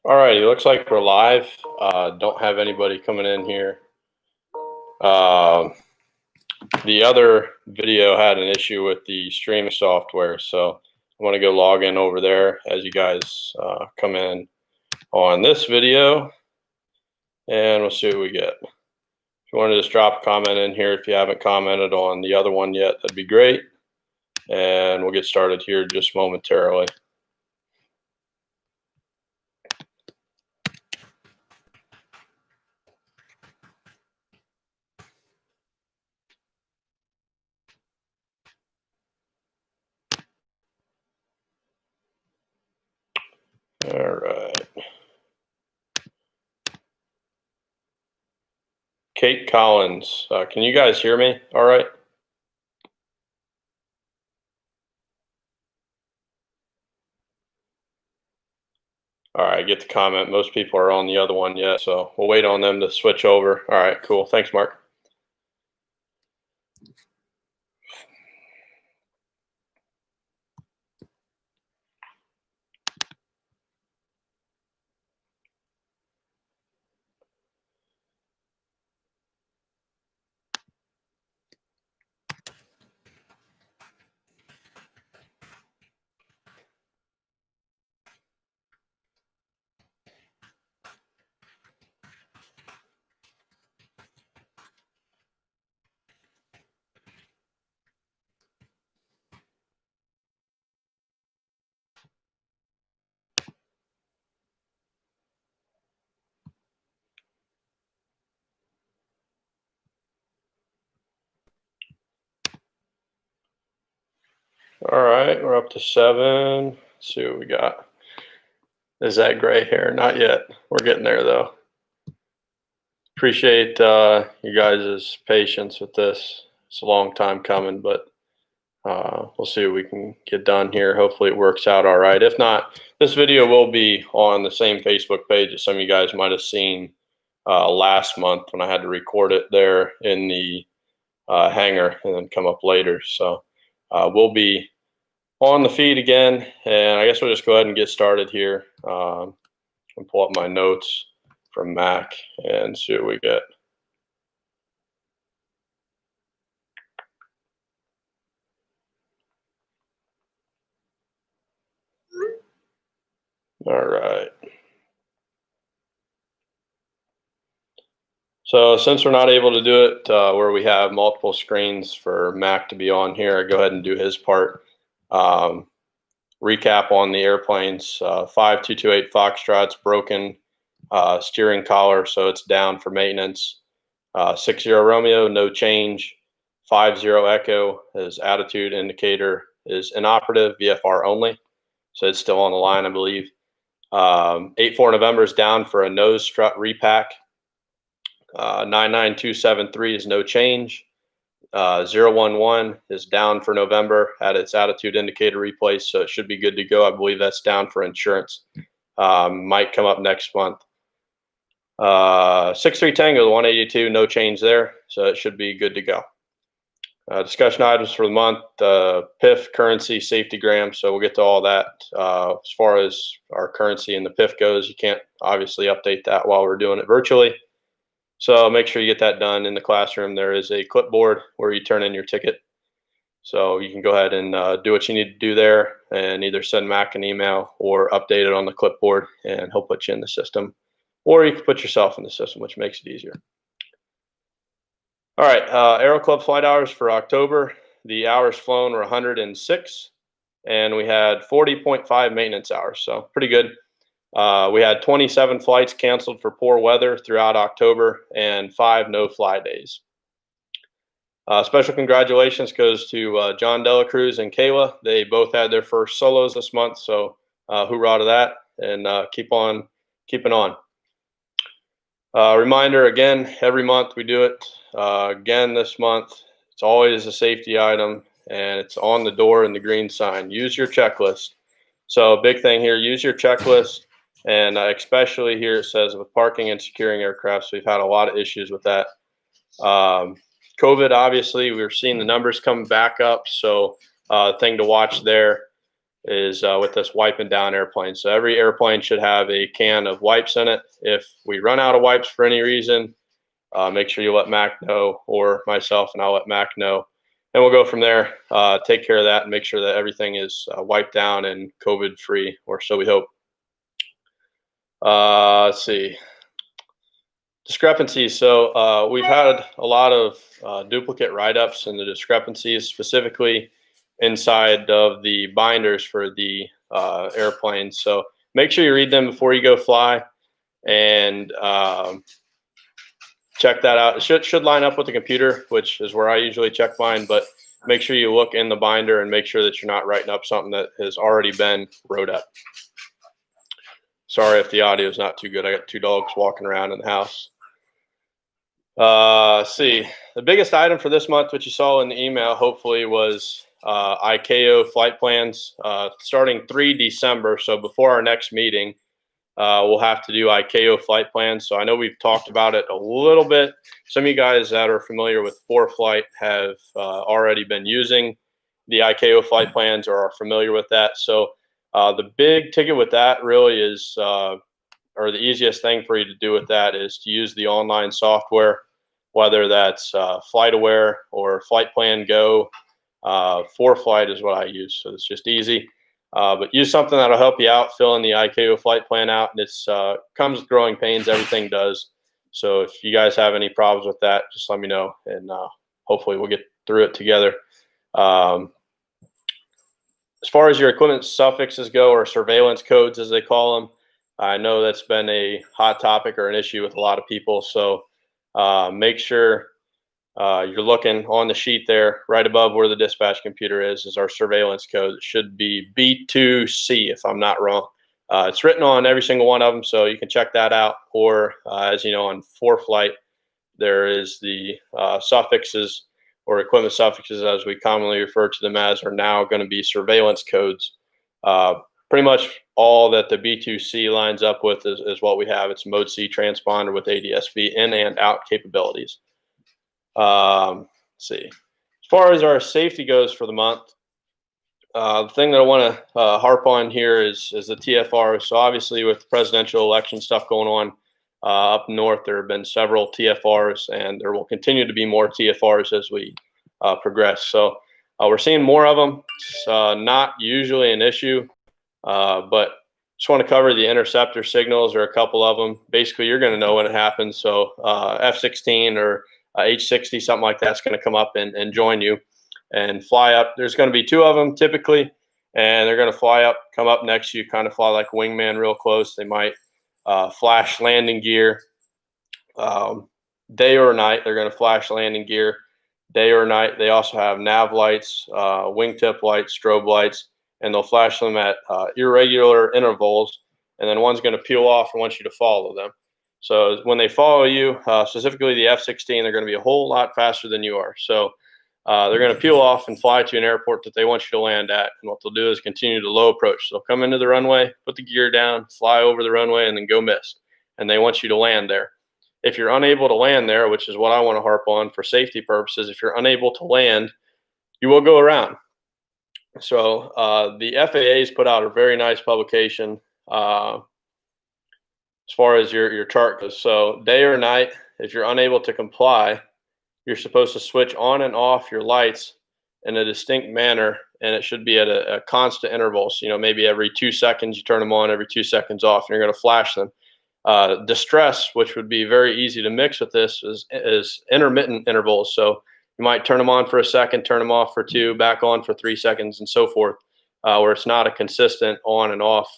All right, it looks like we're live. Don't have anybody coming in here. The other video had an issue with the streaming software, so I want to go log in over there as you guys come in on this video, and we'll see what we get. If you want to just drop a comment in here if you haven't commented on the other one yet, that'd be great. And we'll get started here just momentarily. All right. Kate Collins, can you guys hear me all right? All right, I get the comment. Most people are on the other one yet, so we'll wait on them to switch over. All right, cool. Thanks, Mark. All right, we're up to 7. Let's see what we got. Is that gray hair? Not yet. We're getting there, though. Appreciate you guys' patience with this. It's a long time coming, but we'll see what we can get done here. Hopefully it works out all right. If not, this video will be on the same Facebook page that some of you guys might have seen last month when I had to record it there in the hangar and then come up later. So we'll be on the feed again, and I guess we'll just go ahead and get started here and pull up my notes from Mac and see what we get. All right. So since we're not able to do it where we have multiple screens for Mac to be on here, I go ahead and do his part. Recap on the airplanes. 5228 Foxtrot's broken steering collar, so it's down for maintenance. 60 Romeo, no change. 50 Echo, his attitude indicator is inoperative, VFR only, so it's still on the line, I believe. 84 November is down for a nose strut repack. 99273 is no change. 011 is down for November, had its attitude indicator replaced, so it should be good to go. I believe that's down for insurance. Might come up next month. 63 Tango 182, no change there, so it should be good to go. Discussion items for the month: PIF, currency, safety gram. So we'll get to all that. As far as our currency and the PIF goes, you can't obviously update that while we're doing it virtually. So make sure you get that done in the classroom. There is a clipboard where you turn in your ticket. So you can go ahead and do what you need to do there and either send Mac an email or update it on the clipboard, and he'll put you in the system. Or you can put yourself in the system, which makes it easier. All right, Aero Club flight hours for October. The hours flown were 106, and we had 40.5 maintenance hours, so pretty good. We had 27 flights canceled for poor weather throughout October and 5 no-fly days. Special congratulations goes to John Delacruz and Kayla. They both had their first solos this month, so hoorah to that, and keep on keeping on. Reminder again, every month we do it. Again this month, it's always a safety item, and it's on the door in the green sign. Use your checklist. So big thing here, use your checklist, and especially here it says with parking and securing aircraft, so we've had a lot of issues with that. COVID, obviously, we're seeing the numbers come back up, so thing to watch there is with this wiping down airplanes. So every airplane should have a can of wipes in it. If we run out of wipes for any reason, make sure you let Mac know, or myself, and I'll let Mac know. And we'll go from there. Take care of that and make sure that everything is wiped down and COVID free, or so we hope. Let's see. Discrepancies. So we've had a lot of duplicate write-ups, and the discrepancies specifically inside of the binders for the airplanes. So make sure you read them before you go fly, and check that out. It should line up with the computer, which is where I usually check mine, but make sure you look in the binder and make sure that you're not writing up something that has already been wrote up. Sorry if the audio is not too good. I got 2 dogs walking around in the house. See, the biggest item for this month, which you saw in the email, hopefully, was Iko Flight Plans. Starting 3 December, so before our next meeting, we'll have to do Iko Flight Plans. So I know we've talked about it a little bit. Some of you guys that are familiar with ForeFlight have already been using the Iko Flight Plans or are familiar with that. So the big ticket with that really is, or the easiest thing for you to do with that is to use the online software, whether that's FlightAware or Flight Plan Go. ForeFlight is what I use, so it's just easy. But use something that'll help you out, fill in the Iko Flight Plan out, and it's comes with growing pains. Everything does. So if you guys have any problems with that, just let me know, and hopefully we'll get through it together. As far as your equipment suffixes go, or surveillance codes as they call them, I know that's been a hot topic or an issue with a lot of people. So make sure you're looking on the sheet there, right above where the dispatch computer is our surveillance code. It should be B2C, if I'm not wrong. It's written on every single one of them, so you can check that out. Or, as you know, on ForeFlight, there is the suffixes, or equipment suffixes, as we commonly refer to them as, are now going to be surveillance codes. Pretty much all that the B2C lines up with is what we have. It's Mode C transponder with ADS-B in and out capabilities. Let's see. As far as our safety goes for the month, the thing that I want to harp on here is the TFR. So obviously, with the presidential election stuff going on up north, there have been several TFRs, and there will continue to be more TFRs as we progress. So we're seeing more of them. It's not usually an issue, but just want to cover the interceptor signals, or a couple of them. Basically, you're going to know when it happens. So F-16 or H-60, something like that's going to come up and join you and fly up. There's going to be 2 of them typically, and they're going to fly up, come up next to you, kind of fly like a wingman real close. They might flash landing gear day or night. They're going to flash landing gear day or night. They also have nav lights, wingtip lights, strobe lights, and they'll flash them at irregular intervals. And then one's going to peel off and want you to follow them. So when they follow you, specifically the F-16, they're going to be a whole lot faster than you are. So they're going to peel off and fly to an airport that they want you to land at. And what they'll do is continue to low approach. So they'll come into the runway, put the gear down, fly over the runway, and then go missed. And they want you to land there. If you're unable to land there, which is what I want to harp on for safety purposes, if you're unable to land, you will go around. So the FAA has put out a very nice publication as far as your chart goes. So day or night, if you're unable to comply, you're supposed to switch on and off your lights in a distinct manner, and it should be at a constant interval. So, you know, maybe every 2 seconds you turn them on, every 2 seconds off, and you're going to flash them. Distress, which would be very easy to mix with this, is intermittent intervals. So you might turn them on for a second, turn them off for 2, back on for 3 seconds, and so forth, where it's not a consistent on and off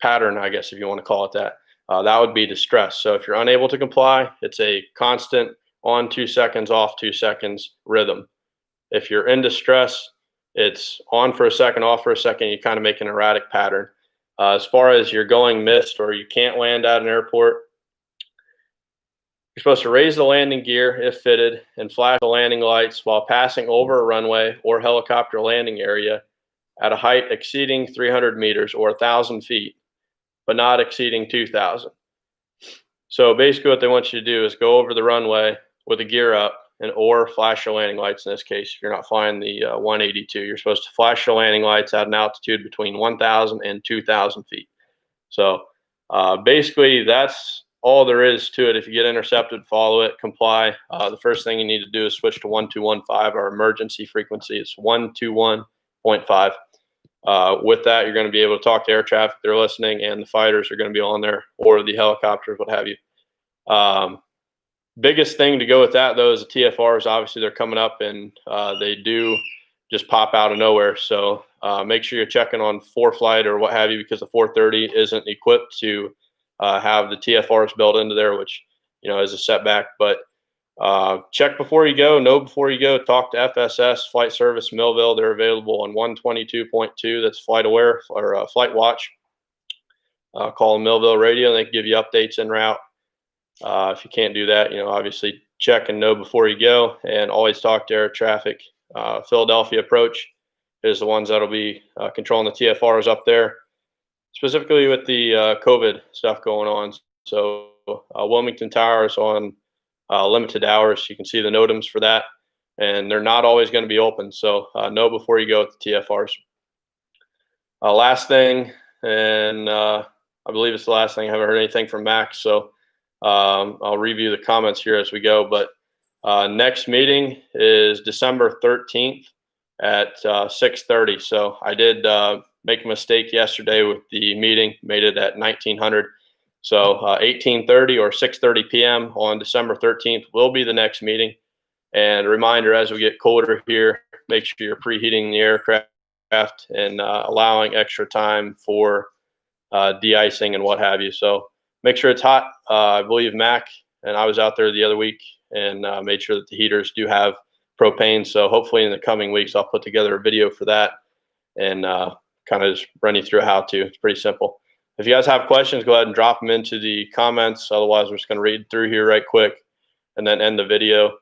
pattern, I guess, if you want to call it that. That would be distress. So if you're unable to comply, it's a constant on 2 seconds, off 2 seconds rhythm. If you're in distress, it's on for a second, off for a second. You kind of make an erratic pattern. As far as you're going missed or you can't land at an airport, you're supposed to raise the landing gear if fitted and flash the landing lights while passing over a runway or helicopter landing area at a height exceeding 300 meters or 1,000 feet, but not exceeding 2,000. So basically what they want you to do is go over the runway with the gear up and or flash your landing lights. In this case, if you're not flying the 182, you're supposed to flash your landing lights at an altitude between 1,000 and 2,000 feet. So basically, that's all there is to it. If you get intercepted, follow it, comply. The first thing you need to do is switch to 1215. Our emergency frequency is 121.5. With that, you're going to be able to talk to air traffic. They're listening, and the fighters are going to be on there, or the helicopters, what have you. Biggest thing to go with that, though, is the TFRs. Obviously, they're coming up, and they do just pop out of nowhere. So make sure you're checking on ForeFlight or what have you, because the 430 isn't equipped to have the TFRs built into there, which, you know, is a setback. But check before you go, know before you go. Talk to FSS, Flight Service Millville. They're available on 122.2. That's Flight Aware or Flight Watch. Call Millville Radio, and they can give you updates en route. If you can't do that, you know, obviously check and know before you go, and always talk to air traffic. Philadelphia approach is the ones that'll be controlling the TFRs up there, specifically with the COVID stuff going on. So Wilmington Tower is on limited hours. You can see the NOTAMs for that, and they're not always going to be open. So know before you go with the TFRs. Last thing, and I believe it's the last thing. I haven't heard anything from Max, so I'll review the comments here as we go. But next meeting is December 13th at 6:30. So I did make a mistake yesterday with the meeting, made it at 1900. So 18:30 or 6:30 p.m. on December 13th will be the next meeting. And a reminder, as we get colder here, make sure you're preheating the aircraft and allowing extra time for de-icing and what have you. So make sure it's hot. I believe Mac and I was out there the other week and made sure that the heaters do have propane. So hopefully in the coming weeks, I'll put together a video for that and kind of just run you through how to. It's pretty simple. If you guys have questions, go ahead and drop them into the comments. Otherwise, we're just going to read through here right quick and then end the video.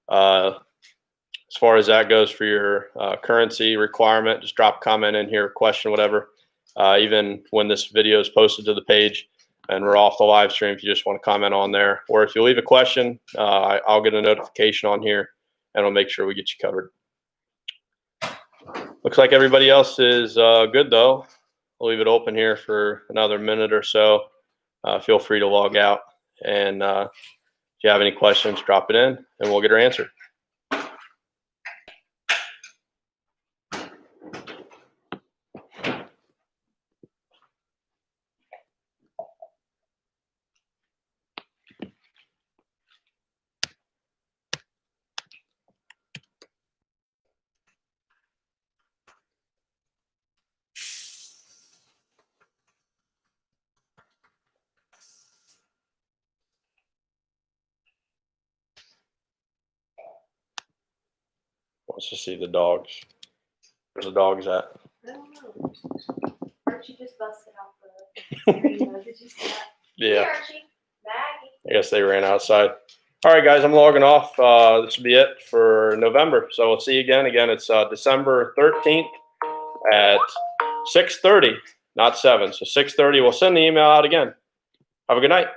As far as that goes for your currency requirement, just drop a comment in here, question, whatever. Even when this video is posted to the page and we're off the live stream, if you just want to comment on there, or if you leave a question, I'll get a notification on here and we'll make sure we get you covered. Looks like everybody else is good, though. I'll leave it open here for another minute or so. Feel free to log out. And if you have any questions, drop it in and we'll get her answered. Wants to see the dogs. Where's the dogs at? I don't know. Archie just busted out the screen. Did you see that? Yeah. Hey, Archie. Maggie. I guess they ran outside. All right, guys, I'm logging off. This will be it for November. So we'll see you again. Again, it's December 13th at 6:30, not 7. So 6:30, we'll send the email out again. Have a good night.